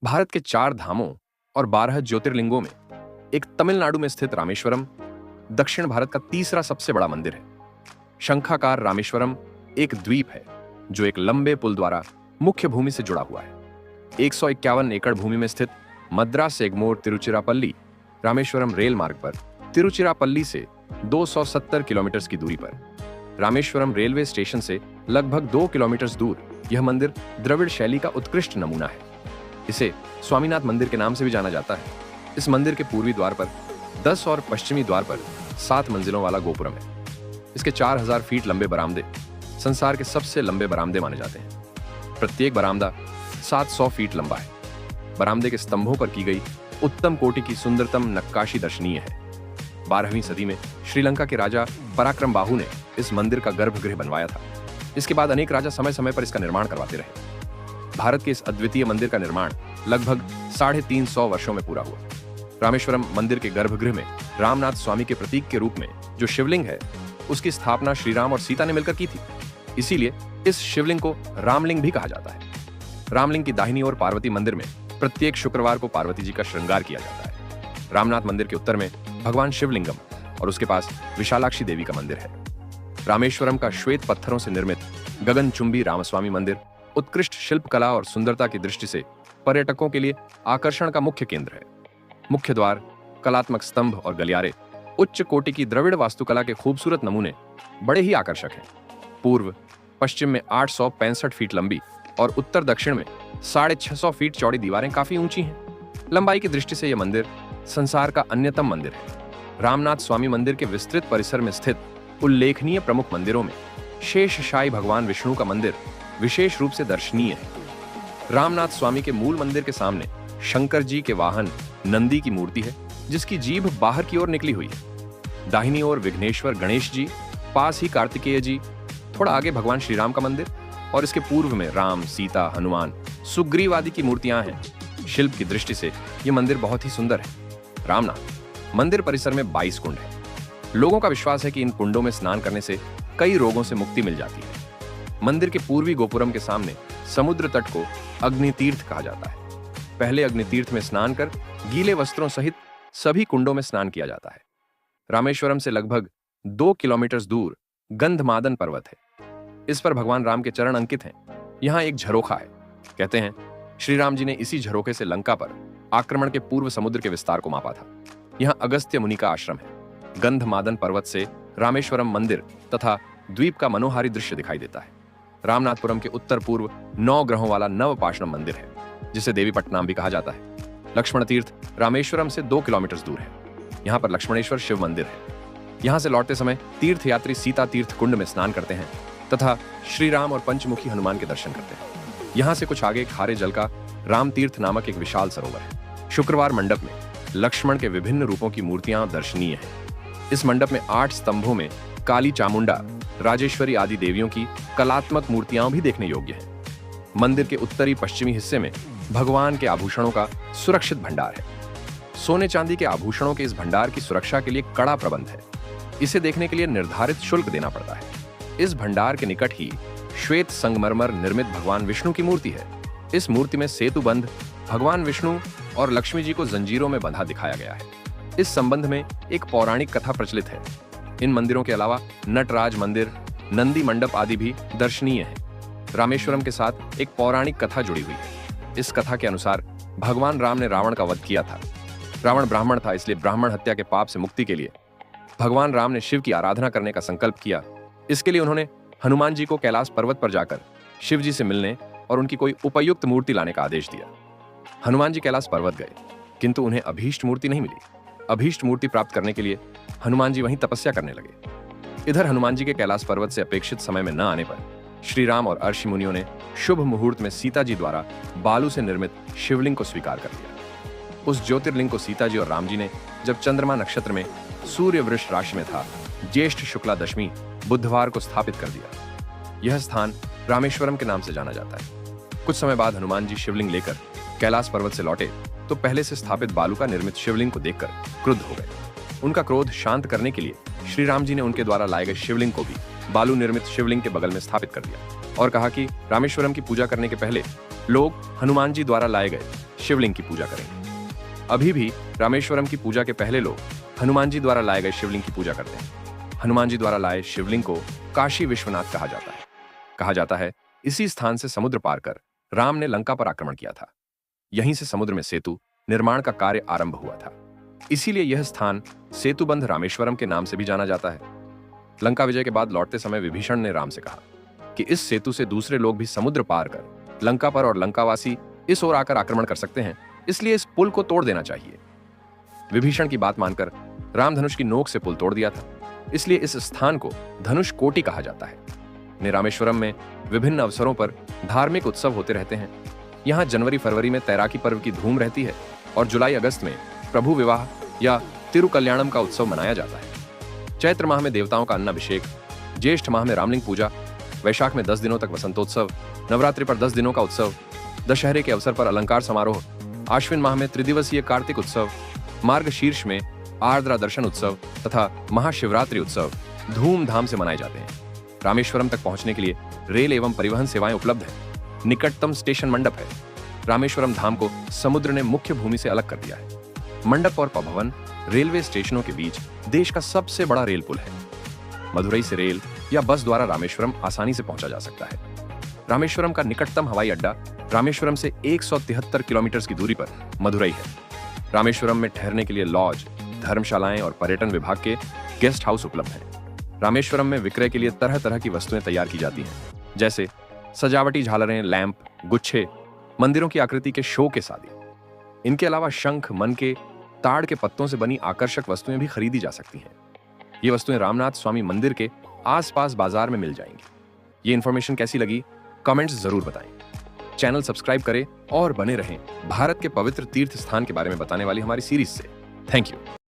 भारत के 4 धामों और 12 ज्योतिर्लिंगों में एक तमिलनाडु में स्थित रामेश्वरम दक्षिण भारत का तीसरा सबसे बड़ा मंदिर है। शंखाकार रामेश्वरम एक द्वीप है जो एक लंबे पुल द्वारा मुख्य भूमि से जुड़ा हुआ है। 151 एकड़ भूमि में स्थित मद्रास एग्मोर तिरुचिरापल्ली रामेश्वरम रेल मार्ग पर तिरुचिरापल्ली से 270 किलोमीटर की दूरी पर रामेश्वरम रेलवे स्टेशन से लगभग 2 किलोमीटर दूर यह मंदिर द्रविड़ शैली का उत्कृष्ट नमूना है। इसे स्वामीनाथ मंदिर के नाम से भी जाना जाता है। इस मंदिर के पूर्वी द्वार पर 10 और पश्चिमी द्वार पर 7 मंजिलों वाला गोपुरम है। इसके 4000 फीट लंबे बरामदे संसार के सबसे लंबे बरामदे माने जाते हैं। प्रत्येक बरामदा 700 फीट लंबा है। बरामदे के स्तंभों पर की गई उत्तम कोटि की सुंदरतम नक्काशी दर्शनीय है। 12वीं सदी में श्रीलंका के राजा पराक्रम बाहू ने इस मंदिर का गर्भगृह बनवाया था। इसके बाद अनेक राजा समय समय पर इसका निर्माण करवाते रहे। भारत के इस अद्वितीय मंदिर का निर्माण लगभग 350 वर्षों में पूरा हुआ। रामेश्वरम मंदिर के गर्भगृह में रामनाथ स्वामी के प्रतीक के रूप में जो शिवलिंग है, उसकी स्थापना श्रीराम और सीता ने मिलकर की थी। इसीलिए इस शिवलिंग को रामलिंग भी कहा जाता है। रामलिंग की दाहिनी ओर पार्वती मंदिर में प्रत्येक शुक्रवार को पार्वती जी का श्रृंगार किया जाता है। रामनाथ मंदिर के उत्तर में भगवान शिवलिंगम और उसके पास विशालाक्षी देवी का मंदिर है। रामेश्वरम का श्वेत पत्थरों से निर्मित गगनचुंबी रामस्वामी मंदिर उत्कृष्ट शिल्पकला और सुंदरता की दृष्टि से पर्यटकों के लिए आकर्षण का मुख्य केंद्र है। मुख्य द्वार, कलात्मक स्तंभ और गलियारे, उच्च कोटि की द्रविड़ वास्तुकला के खूबसूरत नमूने बड़े ही आकर्षक हैं। पूर्व पश्चिम में 865 फीट लंबी और उत्तर दक्षिण में 650 फीट चौड़ी दीवारें काफी ऊंची हैं। लंबाई की दृष्टि से यह मंदिर संसार का अन्यतम मंदिर है। रामनाथ स्वामी मंदिर के विस्तृत परिसर में स्थित उल्लेखनीय प्रमुख मंदिरों में शेषशायी भगवान विष्णु का मंदिर विशेष रूप से दर्शनीय है। रामनाथ स्वामी के मूल मंदिर के सामने शंकर जी के वाहन नंदी की मूर्ति है, जिसकी जीभ बाहर की ओर निकली हुई है। दाहिनी ओर विघ्नेश्वर गणेश जी, पास ही कार्तिकेय जी, थोड़ा आगे भगवान श्री राम का मंदिर और इसके पूर्व में राम, सीता, हनुमान, सुग्रीव आदि की मूर्तियां हैं। शिल्प की दृष्टि से यह मंदिर बहुत ही सुंदर है। रामनाथ मंदिर परिसर में 22 कुंड है। लोगों का विश्वास है कि इन कुंडों में स्नान करने से कई रोगों से मुक्ति मिल जाती है। मंदिर के पूर्वी गोपुरम के सामने समुद्र तट को अग्नितीर्थ कहा जाता है। पहले अग्नितीर्थ में स्नान कर गीले वस्त्रों सहित सभी कुंडों में स्नान किया जाता है। रामेश्वरम से लगभग 2 किलोमीटर दूर गंधमादन पर्वत है। इस पर भगवान राम के चरण अंकित हैं। यहाँ एक झरोखा है। कहते हैं श्री राम जी ने इसी झरोखे से लंका पर आक्रमण के पूर्व समुद्र के विस्तार को मापा था। यहाँ अगस्त्य मुनि का आश्रम है। गंधमादन पर्वत से रामेश्वरम मंदिर तथा द्वीप का मनोहारी दृश्य दिखाई देता है। रामनाथपुरम के उत्तर पूर्व 9 ग्रहों वाला नवपाषाण मंदिर है, जिसे देवीपट्टनम भी कहा जाता है। लक्ष्मण तीर्थ रामेश्वरम से 2 किलोमीटर दूर है। यहाँ पर लक्ष्मणेश्वर शिव मंदिर है। यहाँ से लौटते समय तीर्थयात्री सीता तीर्थ कुंड में स्नान करते हैं तथा श्री राम और पंचमुखी हनुमान के दर्शन करते हैं। यहाँ से कुछ आगे खारे जल का राम तीर्थ नामक एक विशाल सरोवर है। शुक्रवार मंडप में लक्ष्मण के विभिन्न रूपों की मूर्तियां दर्शनीय हैं। इस मंडप में 8 स्तंभों में काली चामुंडा, राजेश्वरी आदि देवियों की कलात्मक मूर्तियां भी देखने योग्य हैं। मंदिर के उत्तरी पश्चिमी हिस्से में भगवान के आभूषणों का सुरक्षित भंडार है। सोने चांदी के आभूषणों के इस भंडार की सुरक्षा के लिए कड़ा प्रबंध है। इसे देखने के लिए निर्धारित शुल्क देना पड़ता है। इस भंडार के निकट ही श्वेत संगमरमर निर्मित भगवान विष्णु की मूर्ति है। इस मूर्ति में सेतुबंध भगवान विष्णु और लक्ष्मी जी को जंजीरों में बंधा दिखाया गया है। इस संबंध में एक पौराणिक कथा प्रचलित है। इन मंदिरों के अलावा नटराज मंदिर, नंदी मंडप आदि भी दर्शनीय है। रामेश्वरम के साथ एक पौराणिक कथा जुड़ी हुई है। इस कथा के अनुसार भगवान राम ने रावण का वध किया था। रावण ब्राह्मण था, इसलिए ब्राह्मण हत्या के पाप से मुक्ति के लिए भगवान राम ने शिव की आराधना करने का संकल्प किया। इसके लिए उन्होंने हनुमान जी को कैलाश पर्वत पर जाकर शिव जी से मिलने और उनकी कोई उपयुक्त मूर्ति लाने का आदेश दिया। हनुमान जी कैलाश पर्वत गए, किंतु उन्हें अभीष्ट मूर्ति नहीं मिली। अभीष्ट मूर्ति प्राप्त करने के लिए हनुमान जी वहीं तपस्या करने लगे। इधर हनुमान जी के कैलाश पर्वत से अपेक्षित समय में न आने पर श्री राम और ऋषि मुनियों ने शुभ मुहूर्त में सीता जी द्वारा बालू से निर्मित शिवलिंग को स्वीकार कर लिया। उस ज्योतिर्लिंग को सीता जी और राम जी ने जब चंद्रमा नक्षत्र में सूर्य वृष राशि में था, ज्येष्ठ शुक्ला दशमी बुधवार को स्थापित कर दिया। यह स्थान रामेश्वरम के नाम से जाना जाता है। कुछ समय बाद हनुमान जी शिवलिंग लेकर कैलाश पर्वत से लौटे तो पहले से स्थापित बालू का निर्मित शिवलिंग को देखकर क्रुद्ध हो गए। उनका क्रोध शांत करने के लिए श्री राम जी ने उनके द्वारा लाए गए शिवलिंग को भी बालू निर्मित शिवलिंग के बगल में स्थापित कर दिया और कहा कि रामेश्वरम की पूजा करने के पहले लोग हनुमान जी द्वारा लाए गए शिवलिंग की पूजा करेंगे। अभी भी रामेश्वरम की पूजा के पहले लोग हनुमान जी द्वारा लाए गए शिवलिंग की पूजा करते हैं। हनुमान जी द्वारा लाए शिवलिंग को काशी विश्वनाथ कहा जाता है। कहा जाता है इसी स्थान से समुद्र पार कर राम ने लंका पर आक्रमण किया था। यहीं से समुद्र में सेतु निर्माण का कार्य आरंभ हुआ था। इसीलिए यह स्थान सेतुबंध रामेश्वरम के नाम से भी जाना जाता है। लंका विजय के बाद लौटते समय विभीषण ने राम से कहा कि इस सेतु से दूसरे लोग भी समुद्र पार कर लंका पर और लंकावासी इस ओर आकर आक्रमण कर सकते हैं, इसलिए इस पुल को तोड़ देना चाहिए। विभीषण की बात मानकर राम धनुष की नोक से पुल तोड़ दिया था, इसलिए इस स्थान को धनुष कोटि कहा जाता है। रामेश्वरम में विभिन्न अवसरों पर धार्मिक उत्सव होते रहते हैं। यहाँ जनवरी फरवरी में तैराकी पर्व की धूम रहती है और जुलाई अगस्त में प्रभु विवाह या तिरुकल्याणम का उत्सव मनाया जाता है। चैत्र माह में देवताओं का अन्नाभिषेक, ज्येष्ठ माह में रामलिंग पूजा, वैशाख में 10 दिनों तक वसंतोत्सव, नवरात्रि पर 10 दिनों का उत्सव, दशहरे के अवसर पर अलंकार समारोह, आश्विन माह में त्रिदिवसीय कार्तिक उत्सव, मार्गशीर्ष में आर्द्रा दर्शन उत्सव तथा महाशिवरात्रि उत्सव धूमधाम से मनाए जाते हैं। रामेश्वरम तक पहुंचने के लिए रेल एवं परिवहन सेवाएं उपलब्ध है। निकटतम स्टेशन मंडप है। रामेश्वरम धाम को समुद्र ने मुख्य भूमि से अलग कर दिया है। मंडप और पभवन रेलवे स्टेशनों के बीच देश का सबसे बड़ा रेल पुल है। मदुरई से रेल या बस द्वारा रामेश्वरम आसानी से पहुंचा जा सकता है। रामेश्वरम का निकटतम हवाई अड्डा रामेश्वरम से 173 किलोमीटर की दूरी पर मदुरई है। रामेश्वरम में ठहरने के लिए लॉज, धर्मशालाएं और पर्यटन विभाग के गेस्ट हाउस उपलब्ध हैं। रामेश्वरम में विक्रय के लिए तरह तरह की वस्तुएं तैयार की जाती हैं, जैसे सजावटी झालरें, लैंप, गुच्छे, मंदिरों की आकृति के शो के सादी। इनके अलावा शंख, मनके, ताड़ के पत्तों से बनी आकर्षक वस्तुएं भी खरीदी जा सकती हैं। ये वस्तुएं रामनाथ स्वामी मंदिर के आसपास बाजार में मिल जाएंगी। ये इन्फॉर्मेशन कैसी लगी कमेंट्स जरूर बताएं। चैनल सब्सक्राइब करें और बने रहें भारत के पवित्र तीर्थ स्थान के बारे में बताने वाली हमारी सीरीज से। Thank you.